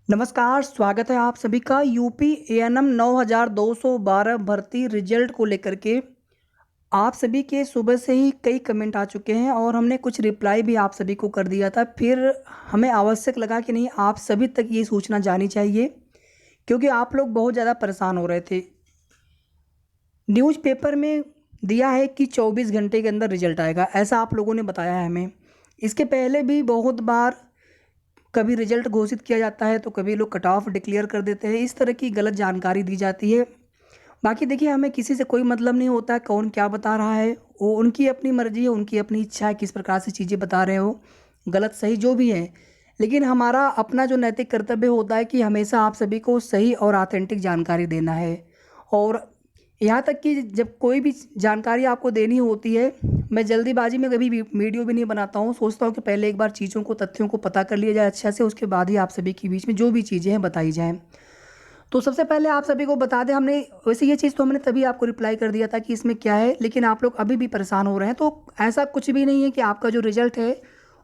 नमस्कार, स्वागत है आप सभी का यूपी एएनएम 9212 भर्ती रिजल्ट को लेकर के। आप सभी के सुबह से ही कई कमेंट आ चुके हैं और हमने कुछ रिप्लाई भी आप सभी को कर दिया था। फिर हमें आवश्यक लगा कि नहीं, आप सभी तक ये सूचना जानी चाहिए, क्योंकि आप लोग बहुत ज़्यादा परेशान हो रहे थे। न्यूज़पेपर में दिया है कि 24 घंटे के अंदर रिजल्ट आएगा, ऐसा आप लोगों ने बताया है हमें। इसके पहले भी बहुत बार कभी रिजल्ट घोषित किया जाता है तो कभी लोग कट ऑफ डिक्लेयर कर देते हैं। इस तरह की गलत जानकारी दी जाती है। बाकी देखिए, हमें किसी से कोई मतलब नहीं होता है कौन क्या बता रहा है। वो उनकी अपनी मर्जी है, उनकी अपनी इच्छा है किस प्रकार से चीज़ें बता रहे हो, गलत सही जो भी है। लेकिन हमारा अपना जो नैतिक कर्तव्य होता है कि हमेशा आप सभी को सही और ऑथेंटिक जानकारी देना है। और यहाँ तक कि जब कोई भी जानकारी आपको देनी होती है, मैं जल्दीबाजी में कभी भी वीडियो भी नहीं बनाता हूँ। सोचता हूँ कि पहले एक बार चीज़ों को, तथ्यों को पता कर लिया जाए अच्छा से, उसके बाद ही आप सभी के बीच में जो भी चीज़ें हैं बताई जाएँ। तो सबसे पहले आप सभी को बता दें, हमने वैसे ये चीज़ तो हमने तभी आपको रिप्लाई कर दिया था कि इसमें क्या है, लेकिन आप लोग अभी भी परेशान हो रहे हैं। तो ऐसा कुछ भी नहीं है कि आपका जो रिजल्ट है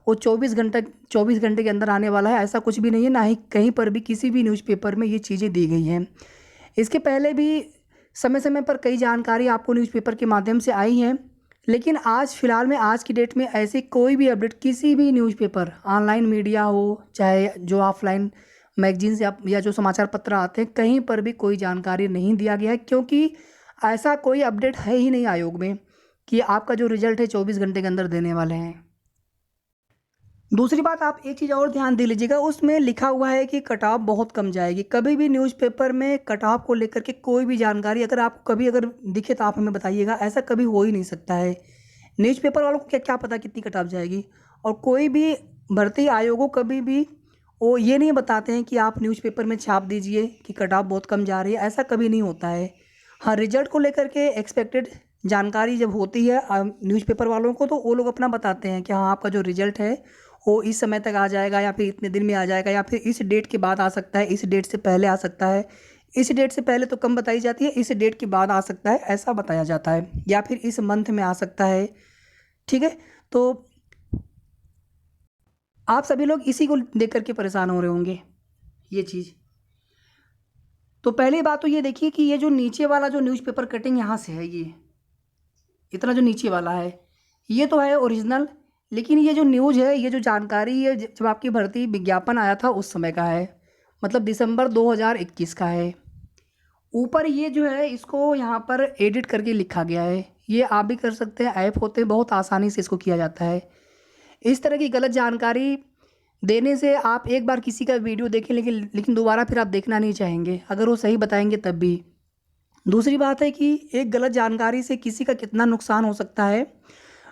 वो 24 घंटे के अंदर आने वाला है, ऐसा कुछ भी नहीं है। ना ही कहीं पर भी किसी भी न्यूज़पेपर में ये चीज़ें दी गई हैं। इसके पहले भी समय समय पर कई जानकारी आपको न्यूज़पेपर के माध्यम से आई हैं, लेकिन आज फ़िलहाल में, आज की डेट में ऐसी कोई भी अपडेट किसी भी न्यूज़पेपर, ऑनलाइन मीडिया हो चाहे जो ऑफलाइन मैगजीन्स या जो समाचार पत्र आते हैं, कहीं पर भी कोई जानकारी नहीं दिया गया है, क्योंकि ऐसा कोई अपडेट है ही नहीं आयोग में कि आपका जो रिजल्ट है 24 घंटे के अंदर देने वाले हैं। दूसरी बात, आप एक चीज़ और ध्यान दे लीजिएगा, उसमें लिखा हुआ है कि कट ऑफ बहुत कम जाएगी। कभी भी न्यूज़पेपर में कट ऑफ को लेकर के कोई भी जानकारी अगर आपको कभी अगर दिखे तो आप हमें बताइएगा, ऐसा कभी हो ही नहीं सकता है। न्यूज़पेपर वालों को क्या क्या पता कितनी कट ऑफ जाएगी। और कोई भी भर्ती आयोगों कभी भी वो ये नहीं बताते हैं कि आप न्यूज़पेपर में छाप दीजिए कि कट ऑफ बहुत कम जा रही है, ऐसा कभी नहीं होता है। हाँ, रिजल्ट को लेकर के एक्सपेक्टेड जानकारी जब होती है न्यूज़पेपर वालों को, तो वो लोग अपना बताते हैं कि हाँ, आपका जो रिजल्ट है वो इस समय तक आ जाएगा, या फिर इतने दिन में आ जाएगा, या फिर इस डेट के बाद आ सकता है, इस डेट से पहले आ सकता है। इस डेट से पहले तो कम बताई जाती है, इस डेट के बाद आ सकता है, ऐसा बताया जाता है, या फिर इस मंथ में आ सकता है। ठीक है। तो आप सभी लोग इसी को देख के परेशान हो रहे होंगे, ये चीज़। तो पहली बात तो ये देखिए कि ये जो नीचे वाला जो न्यूज़पेपर कटिंग यहाँ से है, ये इतना जो नीचे वाला है, ये तो है ओरिजिनल। लेकिन ये जो न्यूज़ है, ये जो जानकारी है, जब आपकी भर्ती विज्ञापन आया था उस समय का है, मतलब दिसंबर 2021 का है। ऊपर ये जो है, इसको यहाँ पर एडिट करके लिखा गया है। ये आप भी कर सकते हैं, ऐप होते हैं, बहुत आसानी से इसको किया जाता है। इस तरह की गलत जानकारी देने से आप एक बार किसी का वीडियो देखें, लेकिन दोबारा फिर आप देखना नहीं चाहेंगे, अगर वो सही बताएंगे तब भी। दूसरी बात है कि एक गलत जानकारी से किसी का कितना नुकसान हो सकता है।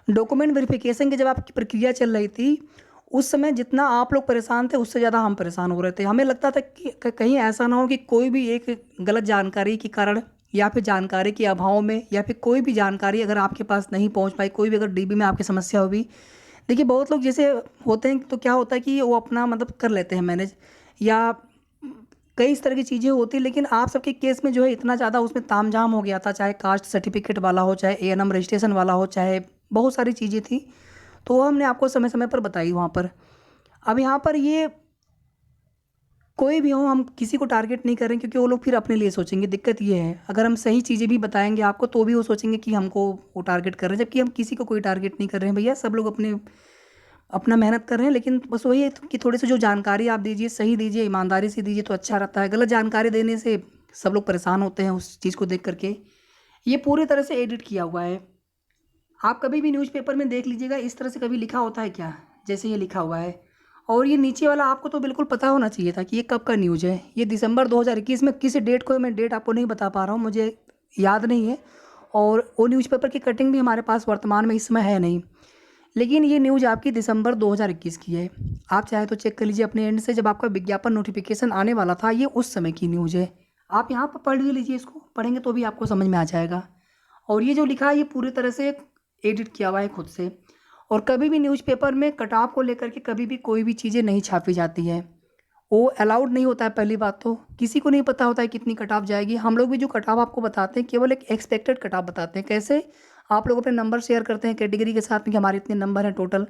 डॉक्यूमेंट वेरिफिकेशन की जब आपकी प्रक्रिया चल रही थी, उस समय जितना आप लोग परेशान थे, उससे ज़्यादा हम परेशान हो रहे थे। हमें लगता था कि कहीं ऐसा ना हो कि कोई भी एक गलत जानकारी के कारण, या फिर जानकारी के अभाव में, या फिर कोई भी जानकारी अगर आपके पास नहीं पहुंच पाई, कोई भी अगर डीबी में आपकी समस्या हुई। देखिए, बहुत लोग जैसे होते हैं, तो क्या होता है कि वो अपना मतलब कर लेते हैं मैनेज, या कई इस तरह की चीज़ें होती हैं। लेकिन आप सबके केस में जो है, इतना ज़्यादा उसमें तामझाम हो गया था, चाहे कास्ट सर्टिफिकेट वाला हो, चाहे एएनएम रजिस्ट्रेशन वाला हो, चाहे बहुत सारी चीज़ें थी, तो वो हमने आपको समय समय पर बताई वहाँ पर। अब यहाँ पर ये कोई भी हो, हम किसी को टारगेट नहीं कर रहे हैं, क्योंकि वो लोग फिर अपने लिए सोचेंगे। दिक्कत ये है, अगर हम सही चीज़ें भी बताएंगे आपको, तो भी वो सोचेंगे कि हमको वो टारगेट कर रहे हैं, जबकि हम किसी को कोई टारगेट नहीं कर रहे हैं भैया। सब लोग अपने अपना मेहनत कर रहे हैं, लेकिन बस वही है कि थोड़ी सी जो जानकारी आप दीजिए, सही दीजिए, ईमानदारी से दीजिए, तो अच्छा रहता है। गलत जानकारी देने से सब लोग परेशान होते हैं उस चीज़ को देख करके। ये पूरी तरह से एडिट किया हुआ है। आप कभी भी न्यूज़पेपर में देख लीजिएगा, इस तरह से कभी लिखा होता है क्या, जैसे ये लिखा हुआ है। और ये नीचे वाला आपको तो बिल्कुल पता होना चाहिए था कि ये कब का न्यूज़ है। ये दिसंबर 2021 में, किस डेट को है, मैं डेट आपको नहीं बता पा रहा हूँ, मुझे याद नहीं है। और वो न्यूज़पेपर की कटिंग भी हमारे पास वर्तमान में इस समय है नहीं। लेकिन ये न्यूज़ आपकी दिसंबर 2021 की है। आप चाहे तो चेक कर लीजिए अपने एंड से, जब आपका विज्ञापन नोटिफिकेशन आने वाला था, ये उस समय की न्यूज़ है। आप यहाँ पर पढ़ भी लीजिए, इसको पढ़ेंगे तो भी आपको समझ में आ जाएगा। और ये जो लिखा है, ये पूरी तरह से एडिट किया हुआ है खुद से। और कभी भी न्यूज़पेपर में कटाव को लेकर के कभी भी कोई भी चीज़ें नहीं छापी जाती है, वो अलाउड नहीं होता है। पहली बात तो किसी को नहीं पता होता है कितनी कटाव जाएगी। हम लोग भी जो कटाव आपको बताते हैं, केवल एक एक्सपेक्टेड कटाव बताते हैं। कैसे? आप लोग अपने नंबर शेयर करते हैं कैटेगरी के साथ में कि हमारे इतने नंबर हैं टोटल,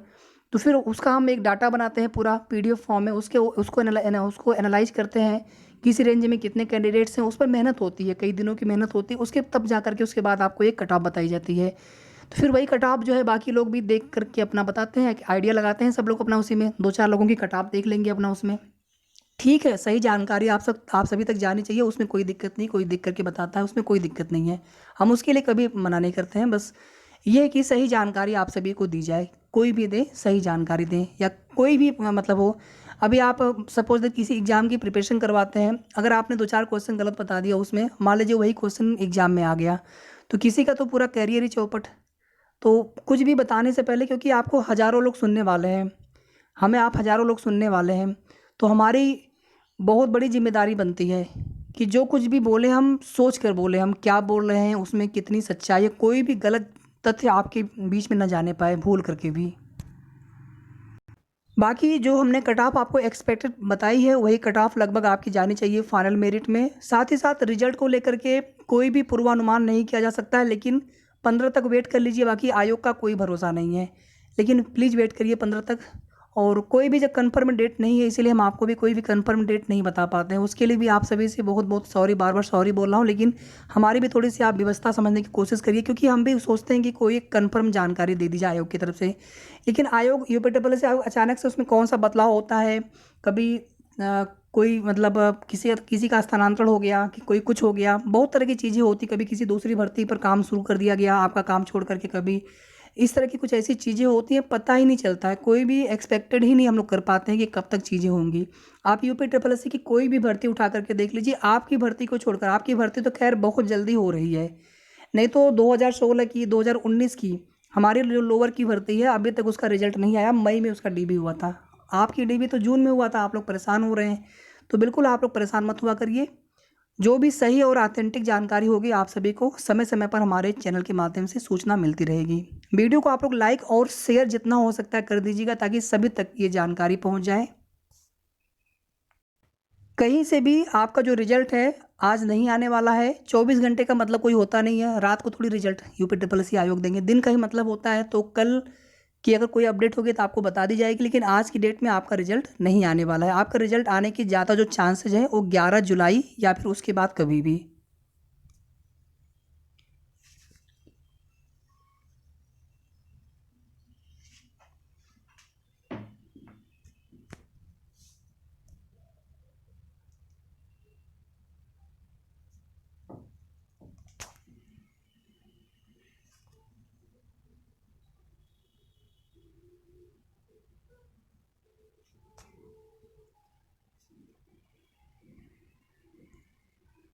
तो फिर उसका हम एक डाटा बनाते हैं पूरा पीडीएफ फॉर्म में, उसको एनालाइज करते हैं किस रेंज में कितने कैंडिडेट्स हैं। उस पर मेहनत होती है, कई दिनों की मेहनत होती है, उसके तब जा करके उसके बाद आपको एक कट ऑफ बताई जाती है। तो फिर वही कट ऑफ जो है बाकी लोग भी देख करके अपना बताते हैं, आइडिया लगाते हैं सब लोग अपना, उसी में 2-4 लोगों की कट ऑफ देख लेंगे अपना उसमें। ठीक है, सही जानकारी आप सभी तक जानी चाहिए, उसमें कोई दिक्कत नहीं, कोई देख करके बताता है उसमें कोई दिक्कत नहीं है, हम उसके लिए कभी मना नहीं करते हैं। बस ये है कि सही जानकारी आप सभी को दी जाए, कोई भी दे सही जानकारी दें, या कोई भी मतलब हो। अभी आप सपोज दैट किसी एग्ज़ाम की प्रिपरेशन करवाते हैं, अगर आपने 2-4 क्वेश्चन गलत बता दिया उसमें, मान लीजिए वही क्वेश्चन एग्ज़ाम में आ गया, तो किसी का तो पूरा कैरियर ही चौपट। तो कुछ भी बताने से पहले, क्योंकि आपको हज़ारों लोग सुनने वाले हैं, हमें आप हज़ारों लोग सुनने वाले हैं, तो हमारी बहुत बड़ी जिम्मेदारी बनती है कि जो कुछ भी बोले हम सोच कर बोले, हम क्या बोल रहे हैं उसमें कितनी सच्चाई है, कोई भी गलत तथ्य आपके बीच में न जाने पाए भूल करके भी। बाकी जो हमने कट ऑफ आपको एक्सपेक्टेड बताई है, वही कट ऑफ लगभग आपकी जानी चाहिए फाइनल मेरिट में। साथ ही साथ रिजल्ट को लेकर के कोई भी पूर्वानुमान नहीं किया जा सकता है, लेकिन 15 तक वेट कर लीजिए, बाकी आयोग का कोई भरोसा नहीं है, लेकिन प्लीज़ वेट करिए 15 तक। और कोई भी जब कंफर्म डेट नहीं है, इसीलिए हम आपको भी कोई भी कंफर्म डेट नहीं बता पाते हैं, उसके लिए भी आप सभी से बहुत बहुत सॉरी, बार बार सॉरी बोल रहा हूँ। लेकिन हमारी भी थोड़ी सी आप व्यवस्था समझने की कोशिश करिए, क्योंकि हम भी सोचते हैं कि कोई एक कंफर्म जानकारी दे दी जाए आयोग की तरफ से, लेकिन आयोग यूपीट्रिपल से अचानक से उसमें कौन सा बदलाव होता है, कभी कोई मतलब किसी का स्थानांतरण हो गया, कि कोई कुछ हो गया, बहुत तरह की चीज़ें होती, कभी किसी दूसरी भर्ती पर काम शुरू कर दिया गया आपका काम छोड़ करके, कभी इस तरह की कुछ ऐसी चीज़ें होती हैं, पता ही नहीं चलता है, कोई भी एक्सपेक्टेड ही नहीं हम लोग कर पाते हैं कि कब तक चीज़ें होंगी। आप यूपीट्रिपल की कोई भी भर्ती उठा करके देख लीजिए, आपकी भर्ती को छोड़कर, आपकी भर्ती तो खैर बहुत जल्दी हो रही है, नहीं तो 2016 की, 2019 की हमारे जो लोअर की भर्ती है, अभी तक उसका रिजल्ट नहीं आया, मई में उसका डीबी हुआ था, आपकी डीबी तो जून में हुआ था, आप लोग परेशान हो रहे हैं। तो बिल्कुल आप लोग परेशान मत हुआ करिए, जो भी सही और ऑथेंटिक जानकारी होगी आप सभी को समय समय पर हमारे चैनल के माध्यम से सूचना मिलती रहेगी। वीडियो को आप लोग लाइक और शेयर जितना हो सकता है कर दीजिएगा, ताकि सभी तक ये जानकारी पहुंच जाए। कहीं से भी आपका जो रिजल्ट है आज नहीं आने वाला है, 24 घंटे का मतलब कोई होता नहीं है, रात को थोड़ी रिजल्ट यूपीट्रिपल आयोग देंगे, दिन का ही मतलब होता है। तो कल की अगर कोई अपडेट होगी तो आपको बता दी जाएगी, लेकिन आज की डेट में आपका रिजल्ट नहीं आने वाला है। आपका रिजल्ट आने की ज़्यादा जो चांसेज है वो 11 जुलाई या फिर उसके बाद कभी भी।